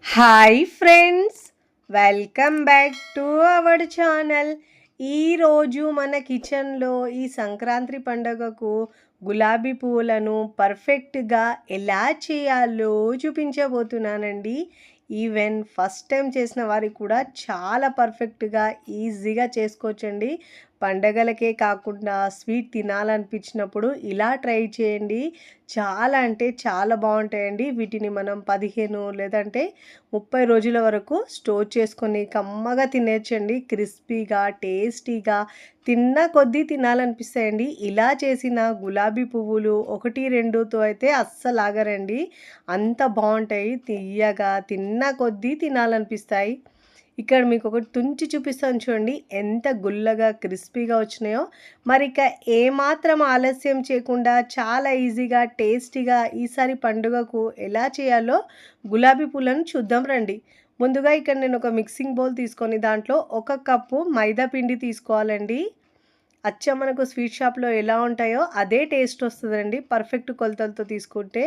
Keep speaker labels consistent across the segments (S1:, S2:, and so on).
S1: Hi friends, welcome back to our channel. ఈరోజు మన కిచెన్లో ఈ సంక్రాంతి పండుగకు గులాబీ పువ్వులను పర్ఫెక్ట్గా ఎలా చేయాలో చూపించబోతున్నానండి. ఈవెన్ ఫస్ట్ టైం చేసిన వారికి కూడా చాలా పర్ఫెక్ట్గా ఈజీగా చేసుకోవచ్చండి. పండగలకే కాకుండా స్వీట్ తినాలనిపించినప్పుడు ఇలా ట్రై చేయండి. చాలా అంటే చాలా బాగుంటాయండి. వీటిని మనం 15 లేదంటే 30 రోజుల వరకు స్టోర్ చేసుకొని కమ్మగా తినేయచ్చండి. క్రిస్పీగా టేస్టీగా తిన్న కొద్దీ తినాలనిపిస్తాయండి. ఇలా చేసిన గులాబీ పువ్వులు 1, 2తో అయితే అస్సలు ఆగరండి. అంత బాగుంటాయి. తియ్యగా తిన్న కొద్దీ తినాలనిపిస్తాయి. ఇక్కడ మీకు ఒకటి తుంచి చూపిస్తాను చూడండి, ఎంత గుల్లగా క్రిస్పీగా వచ్చినాయో. మరి ఇక ఏమాత్రం ఆలస్యం చేయకుండా చాలా ఈజీగా టేస్టీగా ఈసారి పండుగకు ఎలా చేయాలో గులాబీ పూలను చూద్దాం రండి. ముందుగా ఇక్కడ నేను ఒక మిక్సింగ్ బౌల్ తీసుకొని దాంట్లో 1 కప్పు మైదా పిండి తీసుకోవాలండి. అచ్చం మనకు స్వీట్ షాప్లో ఎలా ఉంటాయో అదే టేస్ట్ వస్తుందండి పర్ఫెక్ట్ కొలతలతో తీసుకుంటే.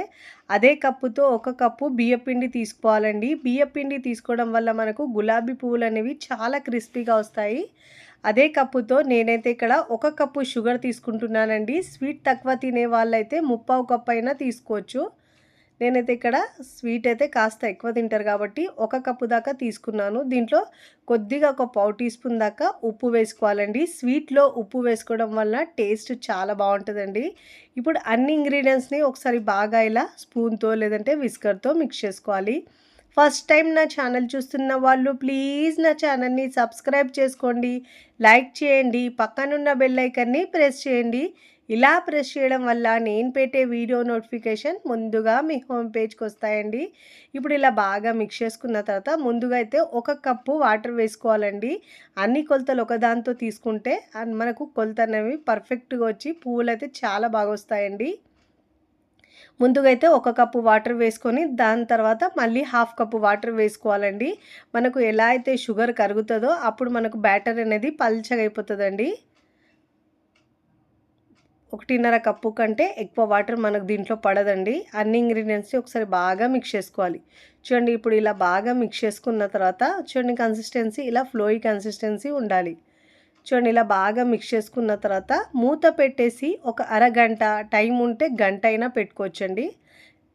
S1: అదే కప్పుతో 1 కప్పు బియ్యపిండి తీసుకోవాలండి. బియ్యపిండి తీసుకోవడం వల్ల మనకు గులాబీ పువ్వులు అనేవి చాలా క్రిస్పీగా వస్తాయి. అదే కప్పుతో నేనైతే ఇక్కడ 1 కప్పు షుగర్ తీసుకుంటున్నానండి. స్వీట్ తక్కువ తినే వాళ్ళైతే 3/4 కప్పు అయినా తీసుకోవచ్చు. నేనైతే ఇక్కడ స్వీట్ అయితే కాస్త ఎక్కువ తింటారు కాబట్టి 1 కప్పు దాకా తీసుకున్నాను. దీంట్లో కొద్దిగా ఒక పావు టీ స్పూన్ దాకా ఉప్పు వేసుకోవాలండి. స్వీట్లో ఉప్పు వేసుకోవడం వల్ల టేస్ట్ చాలా బాగుంటుందండి. ఇప్పుడు అన్ని ఇంగ్రీడియంట్స్ని ఒకసారి బాగా ఇలా స్పూన్తో లేదంటే విస్కర్తో మిక్స్ చేసుకోవాలి. ఫస్ట్ టైం నా ఛానల్ చూస్తున్న వాళ్ళు ప్లీజ్ నా ఛానల్ని సబ్స్క్రైబ్ చేసుకోండి, లైక్ చేయండి, పక్కనున్న బెల్ ఐకాన్ని ప్రెస్ చేయండి. ఇలా ప్రెస్ చేయడం వల్ల నేను పెట్టే వీడియో నోటిఫికేషన్ ముందుగా మీ హోమ్ పేజ్కి వస్తాయండి. ఇప్పుడు ఇలా బాగా మిక్స్ చేసుకున్న తర్వాత ముందుగా అయితే 1 కప్పు వాటర్ వేసుకోవాలండి. అన్ని కొలతలు ఒకదాంతో తీసుకుంటే మనకు కొలత అనేవి పర్ఫెక్ట్గా వచ్చి పువ్వులు అయితే చాలా బాగా వస్తాయండి. ముందుగా అయితే 1 కప్పు వాటర్ వేసుకొని దాని తర్వాత మళ్ళీ 1/2 కప్పు వాటర్ వేసుకోవాలండి. మనకు ఎలా అయితే షుగర్ కరుగుతుందో అప్పుడు మనకు బ్యాటర్ అనేది పల్చగా అయిపోతుందండి. 1.5 కప్పు కంటే ఎక్కువ వాటర్ మనకు దీంట్లో పడదండి. అన్ని ఇంగ్రీడియంట్స్ ఒకసారి బాగా మిక్స్ చేసుకోవాలి. చూడండి, ఇప్పుడు ఇలా బాగా మిక్స్ చేసుకున్న తర్వాత చూడండి కన్సిస్టెన్సీ ఇలా ఫ్లోయి కన్సిస్టెన్సీ ఉండాలి. చూడండి, ఇలా బాగా మిక్స్ చేసుకున్న తర్వాత మూత పెట్టేసి ఒక అరగంట, టైం ఉంటే గంట అయినా పెట్టుకోవచ్చండి.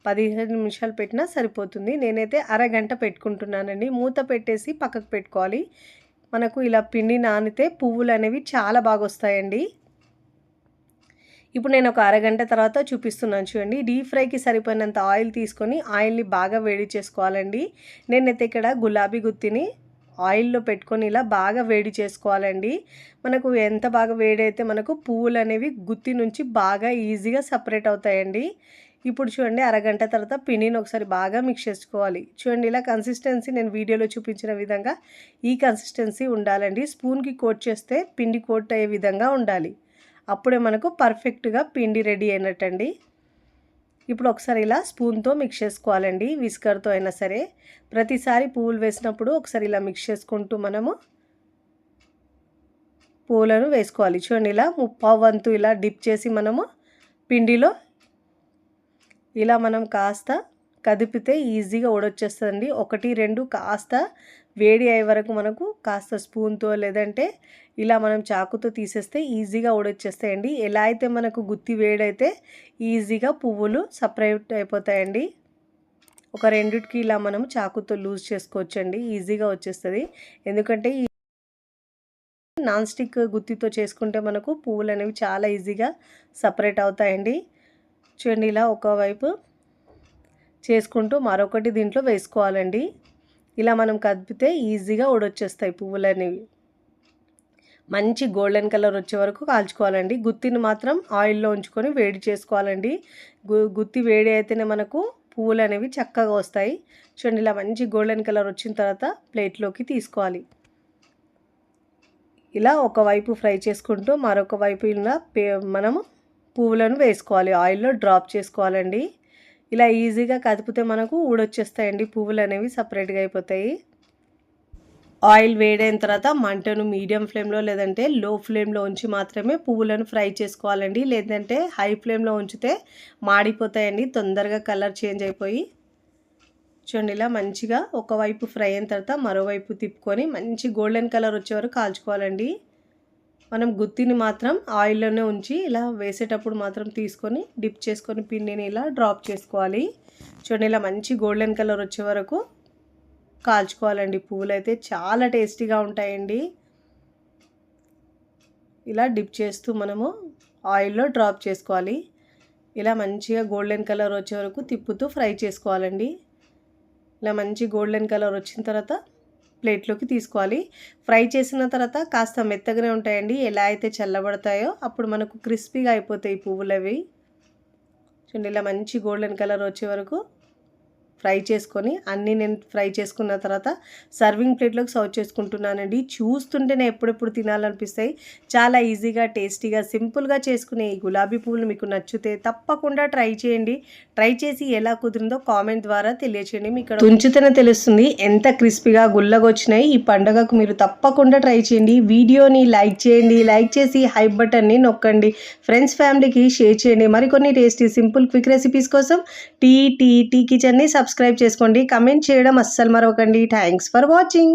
S1: 15 నిమిషాలు పెట్టినా సరిపోతుంది. నేనైతే అరగంట పెట్టుకుంటున్నానండి. మూత పెట్టేసి పక్కకు పెట్టుకోవాలి. మనకు ఇలా పిండి నానితే పువ్వులు అనేవి చాలా బాగా వస్తాయండి. ఇప్పుడు నేను ఒక అరగంట తర్వాత చూపిస్తున్నాను చూడండి. డీప్ ఫ్రైకి సరిపోయినంత ఆయిల్ తీసుకొని ఆయిల్ని బాగా వేడి చేసుకోవాలండి. నేనైతే ఇక్కడ గులాబీ గుత్తిని ఆయిల్లో పెట్టుకొని ఇలా బాగా వేడి చేసుకోవాలండి. మనకు ఎంత బాగా వేడి అయితే మనకు పువ్వులు అనేవి గుత్తి నుంచి బాగా ఈజీగా సపరేట్ అవుతాయండి. ఇప్పుడు చూడండి, అరగంట తర్వాత పిండిని ఒకసారి బాగా మిక్స్ చేసుకోవాలి. చూడండి, ఇలా కన్సిస్టెన్సీ నేను వీడియోలో చూపించిన విధంగా ఈ కన్సిస్టెన్సీ ఉండాలండి. స్పూన్కి కోట్ చేస్తే పిండి కోట్ అయ్యే విధంగా ఉండాలి. అప్పుడే మనకు పర్ఫెక్ట్గా పిండి రెడీ అయినట్టండి. ఇప్పుడు ఒకసారి ఇలా స్పూన్తో మిక్స్ చేసుకోవాలండి, విస్కర్తో అయినా సరే. ప్రతిసారి పువ్వులు వేసినప్పుడు ఒకసారి ఇలా మిక్స్ చేసుకుంటూ మనము పువ్వులను వేసుకోవాలి. చూడండి, ఇలా 3/4 వంతు ఇలా డిప్ చేసి మనము పిండిలో ఇలా మనం కాస్త కదిపితే ఈజీగా ఊడొచ్చేస్తుందండి. 1, 2 కాస్త వేడి అయ్యే వరకు మనకు కాస్త స్పూన్తో లేదంటే ఇలా మనం చాకుతో తీసేస్తే ఈజీగా ఊడొచ్చేస్తాయండి. ఎలా అయితే మనకు గుత్తి వేడైతే ఈజీగా పువ్వులు సపరేట్ అయిపోతాయండి. ఒక రెండిటికి ఇలా మనం చాకుతో లూజ్ చేసుకోవచ్చండి, ఈజీగా వచ్చేస్తుంది. ఎందుకంటే ఈ నాన్ స్టిక్ గుత్తితో చేసుకుంటే మనకు పువ్వులు అనేవి చాలా ఈజీగా సపరేట్ అవుతాయండి. చూడండి, ఇలా ఒకవైపు చేసుకుంటూ మరొకటి దీంట్లో వేసుకోవాలండి. ఇలా మనం కదిపితే ఈజీగా ఊడొచ్చేస్తాయి పువ్వులు అనేవి. మంచి గోల్డెన్ కలర్ వచ్చే వరకు కాల్చుకోవాలండి. గుత్తిని మాత్రం ఆయిల్లో ఉంచుకొని వేడి చేసుకోవాలండి. గుత్తి వేడి అయితేనే మనకు పువ్వులు అనేవి చక్కగా వస్తాయి. చూడండి, ఇలా మంచి గోల్డెన్ కలర్ వచ్చిన తర్వాత ప్లేట్లోకి తీసుకోవాలి. ఇలా ఒకవైపు ఫ్రై చేసుకుంటూ మరొక వైపు ఇలా మనము పువ్వులను వేసుకోవాలి, ఆయిల్లో డ్రాప్ చేసుకోవాలండి. ఇలా ఈజీగా కదిపితే మనకు ఊడొచ్చేస్తాయండి, పువ్వులు అనేవి సపరేట్గా అయిపోతాయి. ఆయిల్ వేడైన తర్వాత మంటను మీడియం ఫ్లేమ్లో లేదంటే లో ఫ్లేమ్లో ఉంచి మాత్రమే పువ్వులను ఫ్రై చేసుకోవాలండి. లేదంటే హై ఫ్లేమ్లో ఉంచితే మాడిపోతాయండి, తొందరగా కలర్ చేంజ్ అయిపోయి చూడండి ఇలా మంచిగా ఒకవైపు ఫ్రై అయిన తర్వాత మరోవైపు తిప్పుకొని మంచి గోల్డెన్ కలర్ వచ్చే వరకు కాల్చుకోవాలండి. మనం గుత్తిని మాత్రం ఆయిల్లోనే ఉంచి ఇలా వేసేటప్పుడు మాత్రం తీసుకొని డిప్ చేసుకొని పిండిని ఇలా డ్రాప్ చేసుకోవాలి. చూడండి ఇలా మంచి గోల్డెన్ కలర్ వచ్చే వరకు కాల్చుకోవాలండి. పువ్వులు అయితే చాలా టేస్టీగా ఉంటాయండి. ఇలా డిప్ చేస్తూ మనము ఆయిల్లో డ్రాప్ చేసుకోవాలి. ఇలా మంచిగా గోల్డెన్ కలర్ వచ్చే వరకు తిప్పుతూ ఫ్రై చేసుకోవాలండి. ఇలా మంచి గోల్డెన్ కలర్ వచ్చిన తర్వాత ప్లేట్లోకి తీసుకోవాలి. ఫ్రై చేసిన తర్వాత కాస్త మెత్తగానే ఉంటాయండి. ఎలా అయితే చల్లబడతాయో అప్పుడు మనకు క్రిస్పీగా అయిపోతాయి పువ్వులు అవి. చూడండి ఇలా మంచి గోల్డెన్ కలర్ వచ్చే వరకు ఫ్రై చేసుకొని అన్నీ నేను ఫ్రై చేసుకున్న తర్వాత సర్వింగ్ ప్లేట్లోకి సర్వ్ చేసుకుంటున్నానండి. చూస్తుంటేనే ఎప్పుడెప్పుడు తినాలనిపిస్తాయి. చాలా ఈజీగా టేస్టీగా సింపుల్గా చేసుకునే ఈ గులాబీ పువ్వులు మీకు నచ్చితే తప్పకుండా ట్రై చేయండి. ట్రై చేసి ఎలా కుదిరిందో కామెంట్ ద్వారా తెలియచేయండి. మీకు తుంచితేనే తెలుస్తుంది ఎంత క్రిస్పీగా గుల్లగా వచ్చినాయి. ఈ పండుగకు మీరు తప్పకుండా ట్రై చేయండి. వీడియోని లైక్ చేయండి. లైక్ చేసి హైప్ బటన్ని నొక్కండి. ఫ్రెండ్స్ ఫ్యామిలీకి షేర్ చేయండి. మరికొన్ని టేస్టీ సింపుల్ క్విక్ రెసిపీస్ కోసం టీ కిచెన్ని సబ్స్క్రైబ్ చేసుకోండి. కమెంట్ చేయడం అస్సలు మరవకండి. Thanks for watching.